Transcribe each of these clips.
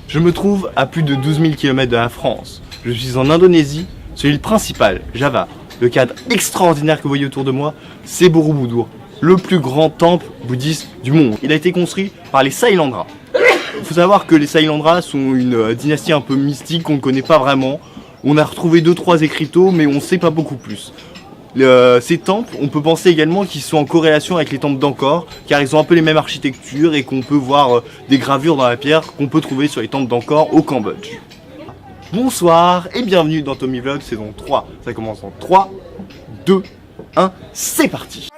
Je me trouve à plus de 12 000 km de la France. Je suis en Indonésie, sur l'île principale, Java. Le cadre extraordinaire que vous voyez autour de moi, c'est Borobudur, le plus grand temple bouddhiste du monde. Il a été construit par les Sailandras. Il faut savoir que les Sailandras sont une dynastie un peu mystique qu'on ne connaît pas vraiment. On a retrouvé 2-3 écriteaux, mais on ne sait pas beaucoup plus. Ces temples, on peut penser également qu'ils sont en corrélation avec les temples d'Angkor, car ils ont un peu les mêmes architectures et qu'on peut voir des gravures dans la pierre qu'on peut trouver sur les temples d'Angkor au Cambodge. Bonsoir et bienvenue dans Tommy Vlog saison 3. Ça commence en 3, 2, 1, c'est parti.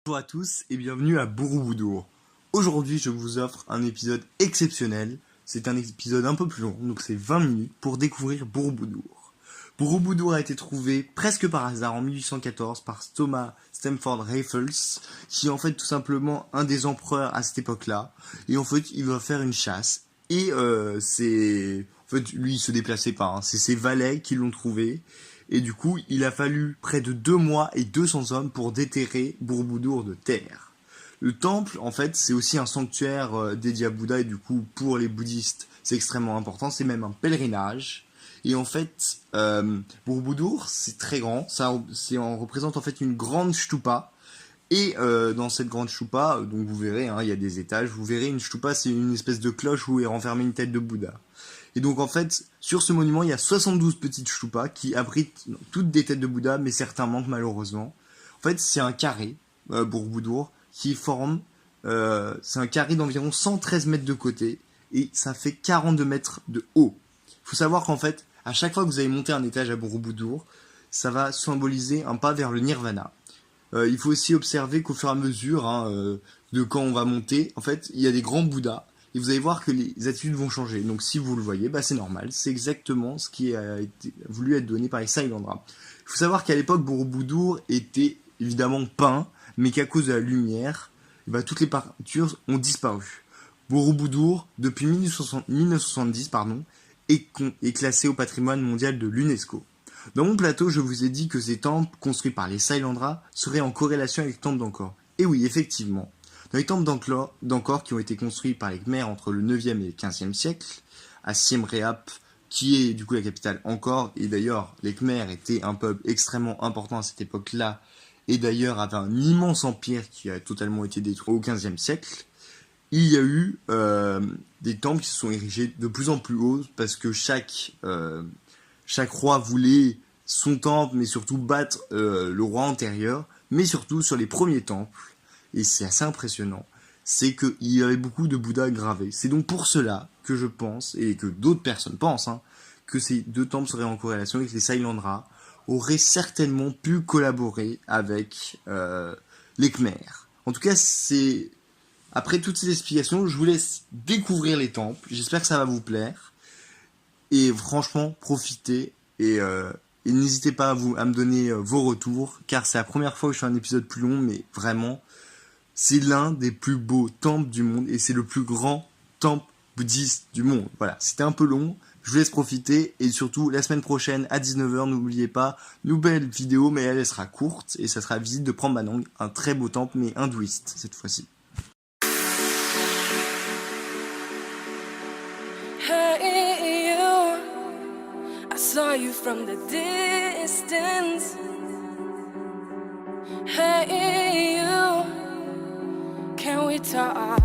Bonjour à tous et bienvenue à Borobudur. Aujourd'hui je vous offre un épisode exceptionnel. C'est un épisode un peu plus long, donc c'est 20 minutes pour découvrir Borobudur. Borobudur a été trouvé presque par hasard en 1814 par Thomas Stamford Raffles, qui est en fait tout simplement un des empereurs à cette époque-là. Et en fait il va faire une chasse et lui il se déplaçait pas, c'est ses valets qui l'ont trouvé. Et du coup, il a fallu près de 2 mois et 200 hommes pour déterrer Borobudur de terre. Le temple, en fait, c'est aussi un sanctuaire dédié à Bouddha, et du coup, pour les bouddhistes, c'est extrêmement important, c'est même un pèlerinage. Et en fait, Borobudur, c'est très grand, on représente en fait une grande stupa. Et dans cette grande stupa, donc vous verrez, il y a des étages, vous verrez, une stupa, c'est une espèce de cloche où est renfermée une tête de Bouddha. Et donc en fait, sur ce monument, il y a 72 petites stupas qui abritent toutes des têtes de Bouddha, mais certains manquent malheureusement. En fait, c'est un carré, Borobudur, qui forme, c'est un carré d'environ 113 mètres de côté, et ça fait 42 mètres de haut. Il faut savoir qu'en fait, à chaque fois que vous allez monter un étage à Borobudur, ça va symboliser un pas vers le nirvana. Il faut aussi observer qu'au fur et à mesure de quand on va monter, en fait, il y a des grands Bouddhas. Et vous allez voir que les attitudes vont changer. Donc si vous le voyez, c'est normal. C'est exactement ce qui a été voulu être donné par les Sailandras. Il faut savoir qu'à l'époque, Borobudur était évidemment peint, mais qu'à cause de la lumière, toutes les peintures ont disparu. Borobudur, depuis 1970, est classé au patrimoine mondial de l'UNESCO. Dans mon plateau, je vous ai dit que ces temples, construits par les Sailandras, seraient en corrélation avec les temples d'Angkor. Et oui, effectivement. Dans les temples d'Angkor qui ont été construits par les Khmers entre le 9e et le 15e siècle, à Siem Reap, qui est du coup la capitale Angkor, et d'ailleurs les Khmers étaient un peuple extrêmement important à cette époque-là, et d'ailleurs avait un immense empire qui a totalement été détruit au 15e siècle, il y a eu des temples qui se sont érigés de plus en plus haut, parce que chaque roi voulait son temple, mais surtout battre le roi antérieur, mais surtout sur les premiers temples. Et c'est assez impressionnant, c'est qu'il y avait beaucoup de Bouddhas gravés. C'est donc pour cela que je pense, et que d'autres personnes pensent, que ces deux temples seraient en corrélation avec les Sailandras, auraient certainement pu collaborer avec les Khmers. En tout cas, après toutes ces explications, je vous laisse découvrir les temples. J'espère que ça va vous plaire. Et franchement, profitez et n'hésitez pas à me donner vos retours, car c'est la première fois que je fais un épisode plus long, mais vraiment... C'est l'un des plus beaux temples du monde et c'est le plus grand temple bouddhiste du monde. Voilà, c'était un peu long, je vous laisse profiter et surtout la semaine prochaine à 19h, n'oubliez pas, nouvelle vidéo mais elle sera courte et ça sera la visite de Prambanan, un très beau temple mais hindouiste cette fois-ci. Hey you, I saw you from the distance. Hey you, can we talk?